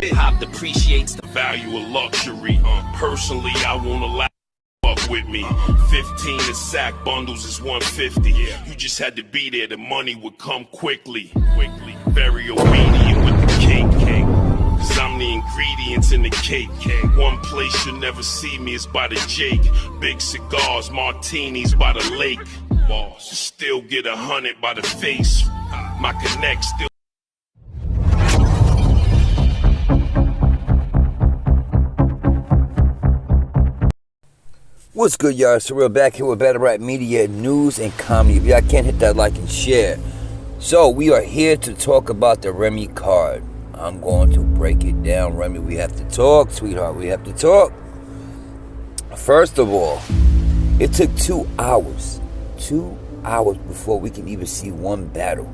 Hop depreciates the value of luxury. Personally, I won't allow fuck with me. 15 in sack bundles is 150. You just had to be there. The money would come quickly. Very obedient with the cake. Cause I'm the ingredients in the cake. One place you'll never see me is by the Jake. Big cigars, martinis by the lake. Still get 100 by the face. My connect still. What's good, y'all? Surreal back here with Battle Rap Media News and Comedy. If y'all can't hit that like and share. So, we are here to talk about the Remy card. I'm going to break it down. Remy, we have to talk, sweetheart. We have to talk. First of all, it took 2 hours. 2 hours before we can even see one battle.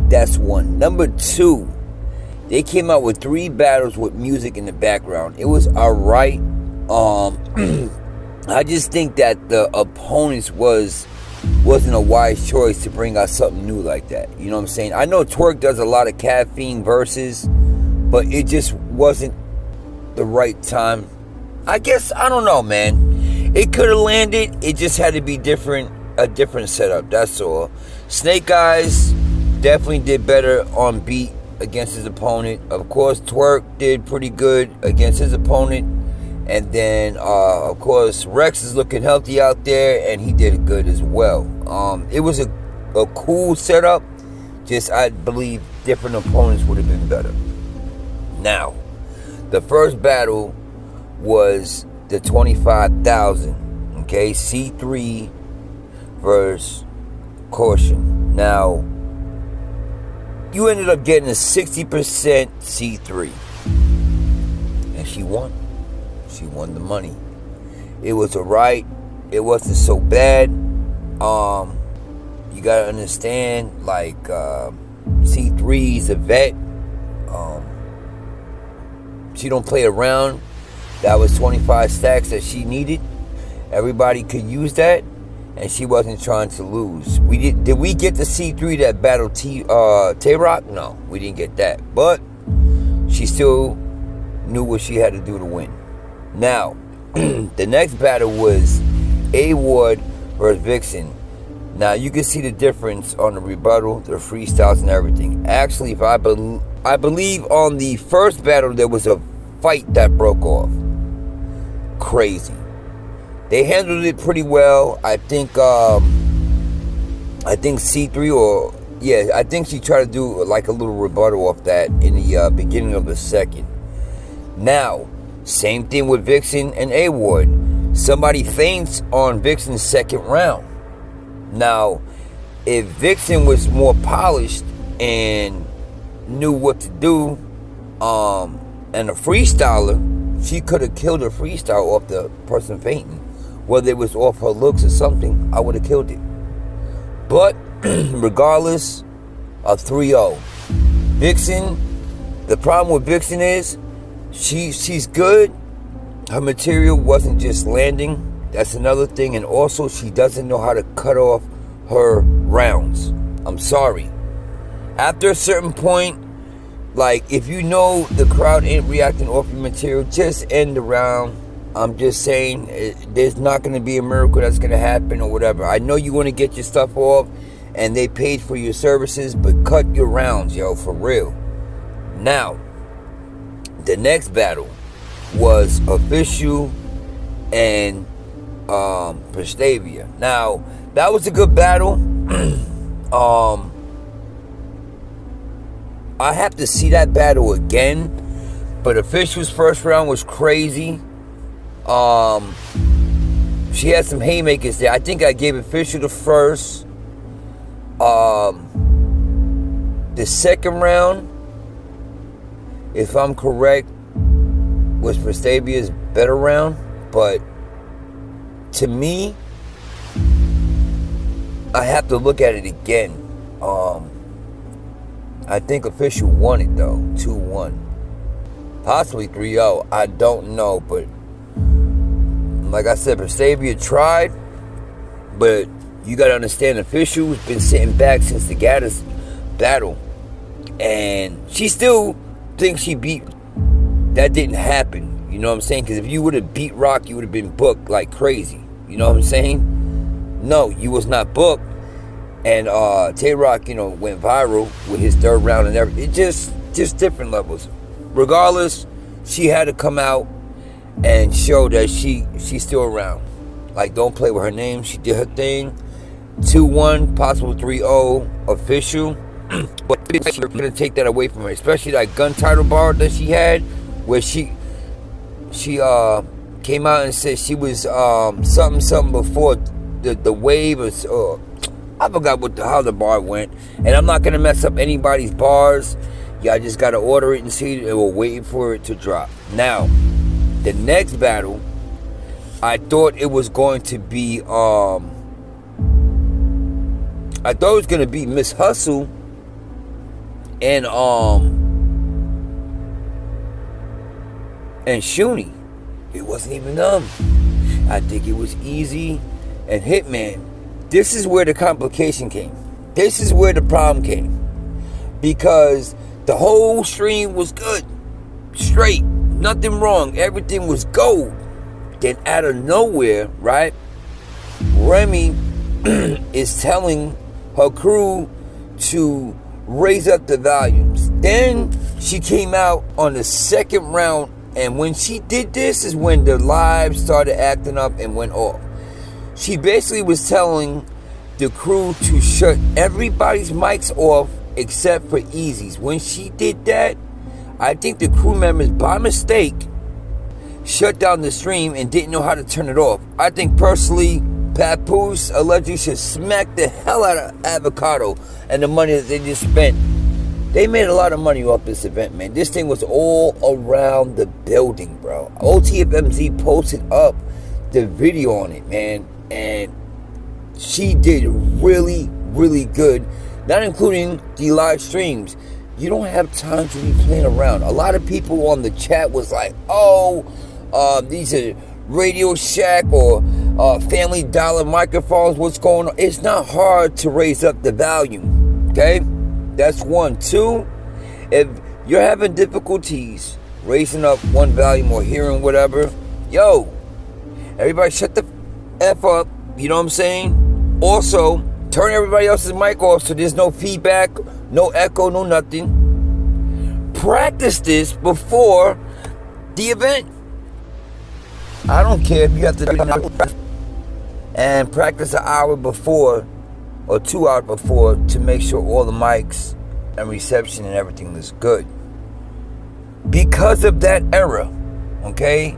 That's one. Number two, they came out with 3 battles with music in the background. It was alright. I just think that the opponents wasn't a wise choice to bring out something new like that. You know what I'm saying? I know Twerk does a lot of caffeine verses, but it just wasn't the right time. I guess, I don't know, man. It could have landed. It just had to be a different setup. That's all. Snake Eyes definitely did better on beat against his opponent. Of course, Twerk did pretty good against his opponent. And then, of course, Rex is looking healthy out there, and he did good as well. It was a cool setup. Just, I believe different opponents would have been better. Now, the first battle was the 25,000. Okay, C3 versus Caution. Now, you ended up getting a 60% C3. And she won. She won the money. It was alright. It wasn't so bad. You gotta understand, like, C3's a vet. She don't play around. That was 25 stacks that she needed. Everybody could use that, and she wasn't trying to lose. Did we get the C3 that battled Tay-Rock? No, we didn't get that. But she still knew what she had to do to win. Now, the next battle was A-Ward versus Vixen. Now, you can see the difference on the rebuttal, the freestyles, and everything. Actually, if I believe on the first battle, there was a fight that broke off. Crazy. They handled it pretty well. I think C3 I think she tried to do like a little rebuttal off that in the beginning of the second. Now, same thing with Vixen and A-Ward. Somebody faints on Vixen's second round. Now, if Vixen was more polished and knew what to do, and a freestyler, she could have killed a freestyle off the person fainting. Whether it was off her looks or something, I would have killed it. But, regardless of 3-0, Vixen, the problem with Vixen is, she's good. Her material wasn't just landing. That's another thing. And also, she doesn't know how to cut off her rounds. I'm sorry. After a certain point, like, if you know the crowd ain't reacting off your material, just end the round. I'm just saying, there's not going to be a miracle that's going to happen or whatever. I know you want to get your stuff off, and they paid for your services, but cut your rounds, yo, for real. Now, the next battle was Official and Prestavia. Now, that was a good battle. I have to see that battle again. But Official's first round was crazy. She had some haymakers there. I think I gave Official the first. The second round, if I'm correct, was Prestavia's better round. But to me, I have to look at it again. I think Official won it though, 2-1. Possibly 3-0. I don't know, but like I said, Prestavia tried, but you gotta understand, Official's been sitting back since the Gaddis battle, and she still thinks she beat that didn't happen. You know what I'm saying? Because if you would have beat Rock, you would have been booked like crazy. You know what I'm saying? No, you was not booked. And Tay-Rock, went viral with his third round and everything. It just different levels. Regardless, she had to come out and show that she's still around. Like, don't play with her name. She did her thing. 2-1, possible 3-0 official. But we're going to take that away from her. Especially that gun title bar that she had, where she came out and said she was something before the wave. Or I forgot how the bar went. And I'm not going to mess up anybody's bars. Y'all just got to order it and see it. And we're waiting for it to drop. Now, the next battle, I thought it was going to be Miss Hustle and Shuni. It wasn't even them. I think it was Easy and Hitman. This is where the complication came. This is where the problem came. Because the whole stream was good. Straight. Nothing wrong. Everything was gold. Then out of nowhere, right? Remy is telling her crew to raise up the volumes. Then she came out on the second round, and when she did this is when the live started acting up and went off. She basically was telling the crew to shut everybody's mics off except for Easy's. When she did that, I think the crew members, by mistake, shut down the stream and didn't know how to turn it off. I think personally, Papoose allegedly should smack the hell out of Avocado and the money that they just spent. They made a lot of money off this event, man. This thing was all around the building, bro. OTFMZ posted up the video on it, man. And she did really, really good. Not including the live streams. You don't have time to be playing around. A lot of people on the chat was like, these are Radio Shack or Family Dollar microphones. What's going on? It's not hard to raise up the volume. Okay? That's one. Two, if you're having difficulties raising up one volume or hearing whatever, everybody shut the F up. You know what I'm saying? Also, turn everybody else's mic off so there's no feedback, no echo, no nothing. Practice this before the event. I don't care if you have to do it and practice an hour before or 2 hours before to make sure all the mics and reception and everything is good. Because of that error, okay,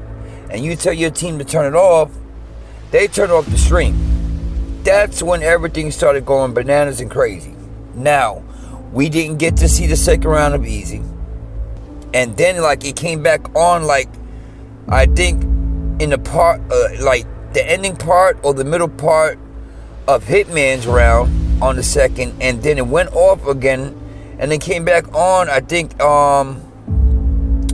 and you tell your team to turn it off, they turn off the stream. That's when everything started going bananas and crazy. Now, we didn't get to see the second round of Easy. And then, it came back on, I think, in the part, the ending part or the middle part of Hitman's round on the second. And then it went off again. And then came back on, I think,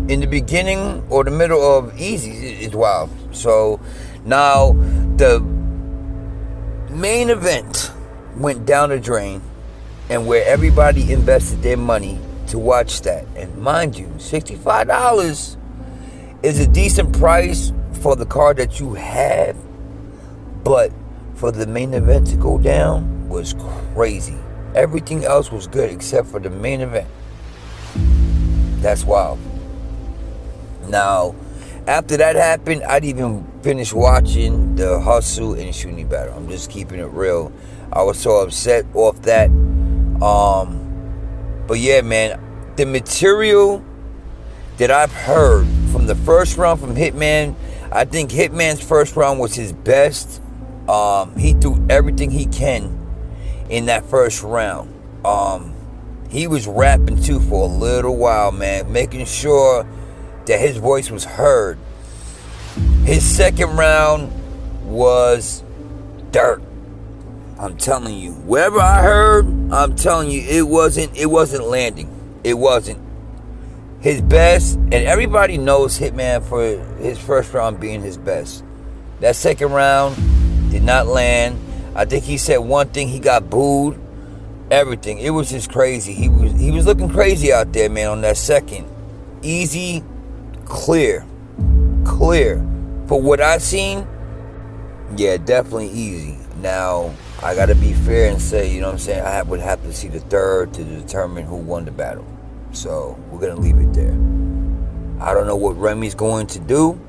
in the beginning or the middle of Easy as well. So, now, the main event went down the drain, and where everybody invested their money to watch that. And mind you, $65 is a decent price for the card that you had, but for the main event to go down was crazy. Everything else was good except for the main event. That's wild. Now, after that happened, I didn't even finish watching the Hustle and Shuni battle. I'm just keeping it real. I was so upset off that. But yeah, man, the material that I've heard from the first round from Hitman, I think Hitman's first round was his best. He threw everything he can in that first round. He was rapping too for a little while, man, making sure that his voice was heard. His second round was dirt. I'm telling you, wherever I heard, I'm telling you, it wasn't landing. It wasn't his best, and everybody knows Hitman for his first round being his best. That second round did not land. I think he said one thing, he got booed. Everything. It was just crazy. He was looking crazy out there, man, on that second. Easy clear. For what I've seen, yeah, definitely easy. Now, I gotta be fair and say, you know what I'm saying, I would have to see the third to determine who won the battle. So, we're gonna leave it there. I don't know what Remy's going to do,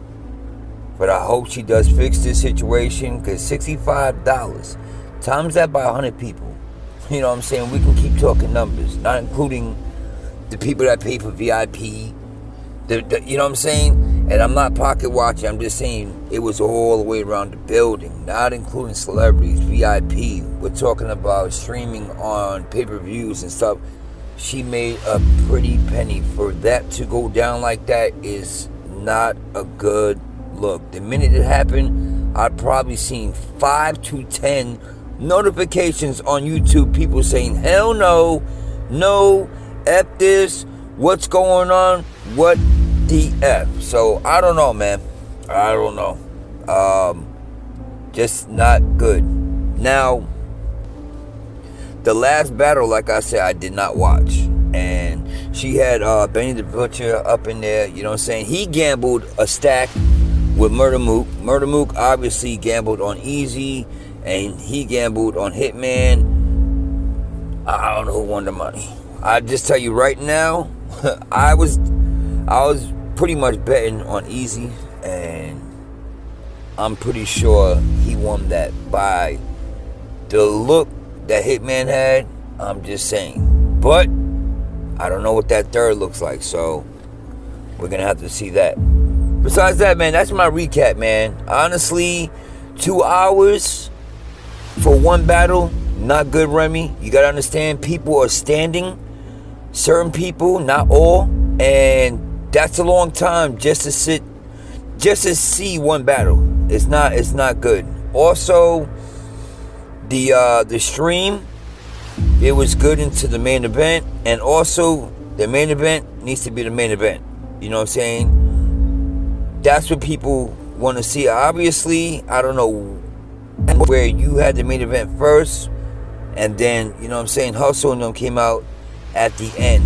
but I hope she does fix this situation, because $65, times that by 100 people. You know what I'm saying? We can keep talking numbers, not including the people that pay for VIP. You know what I'm saying? And I'm not pocket watching. I'm just saying it was all the way around the building, not including celebrities, VIP. We're talking about streaming on pay-per-views and stuff. She made a pretty penny. For that to go down like that is not a good look. The minute it happened, I'd probably seen 5 to 10 notifications on YouTube. People saying, hell no, no, F this, what's going on, what the F. So, I don't know, man. I don't know. Just not good. Now, the last battle, like I said, I did not watch. And she had Benny the Butcher up in there, you know what I'm saying? He gambled a stack with Murder Mook. Murder Mook obviously gambled on Easy, and he gambled on Hitman. I don't know who won the money. I just tell you right now, I was pretty much betting on Easy, and I'm pretty sure he won that by the look that Hitman had. I'm just saying. But I don't know what that third looks like, so we're going to have to see that. Besides that, man, that's my recap, man. Honestly, 2 hours for one battle, not good, Remy. You got to understand, people are standing. Certain people, not all. And that's a long time just to sit, just to see one battle. It's not good. Also, the stream, it was good into the main event, and also the main event needs to be the main event. You know what I'm saying? That's what people want to see. Obviously, I don't know where you had the main event first, and then, you know what I'm saying, Hustle and them came out at the end.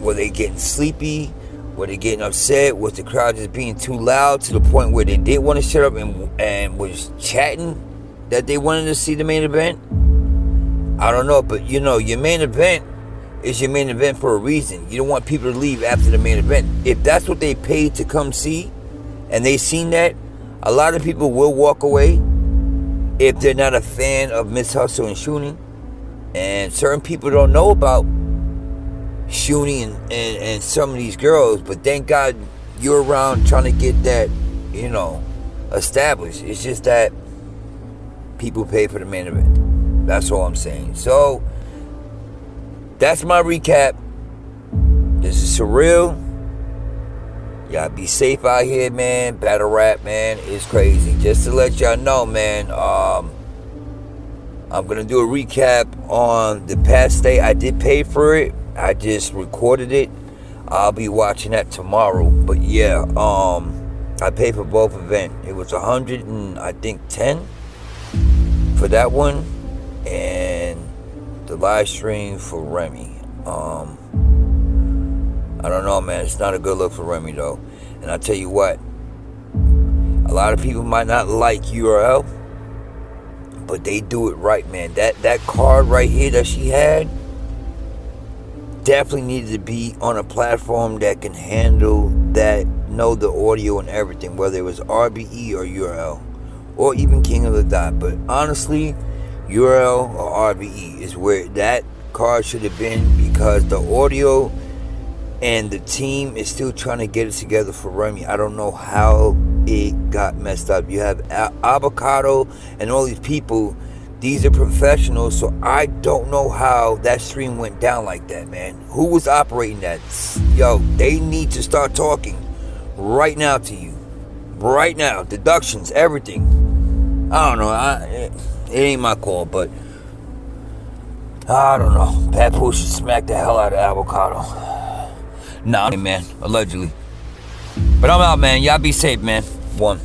Were they getting sleepy? Were they getting upset? Was the crowd just being too loud to the point where they did want to shut up and was chatting that they wanted to see the main event? I don't know, but you know, your main event is your main event for a reason. You don't want people to leave after the main event. If that's what they paid to come see, and they seen that, a lot of people will walk away if they're not a fan of Miss Hustle and Shuni. And certain people don't know about Shuni and some of these girls, but thank God you're around trying to get that, you know, established. It's just that people pay for the main event. That's all I'm saying. So, that's my recap. This is Surreal. Y'all be safe out here, man. Battle rap, man, is crazy. Just to let y'all know, man, I'm going to do a recap on the past day. I did pay for it. I just recorded it. I'll be watching that tomorrow. But yeah, I paid for both events. It was 110 for that one, and the live stream for Remy. I don't know, man. It's not a good look for Remy though. And I tell you what, a lot of people might not like URL, but they do it right, man. That card right here that she had definitely needed to be on a platform that can handle that, know the audio and everything, whether it was RBE or URL, or even King of the Dot. But honestly, URL or RBE is where that card should have been, because the audio and the team is still trying to get it together for Remy. I don't know how it got messed up. You have Avocado and all these people. These are professionals, so I don't know how that stream went down like that, man. Who was operating that? Yo, they need to start talking right now to you. Right now. Deductions, everything. I don't know. It ain't my call, but I don't know. Papoose should smack the hell out of Avocado. Nah, man. Allegedly. But I'm out, man. Y'all be safe, man. One.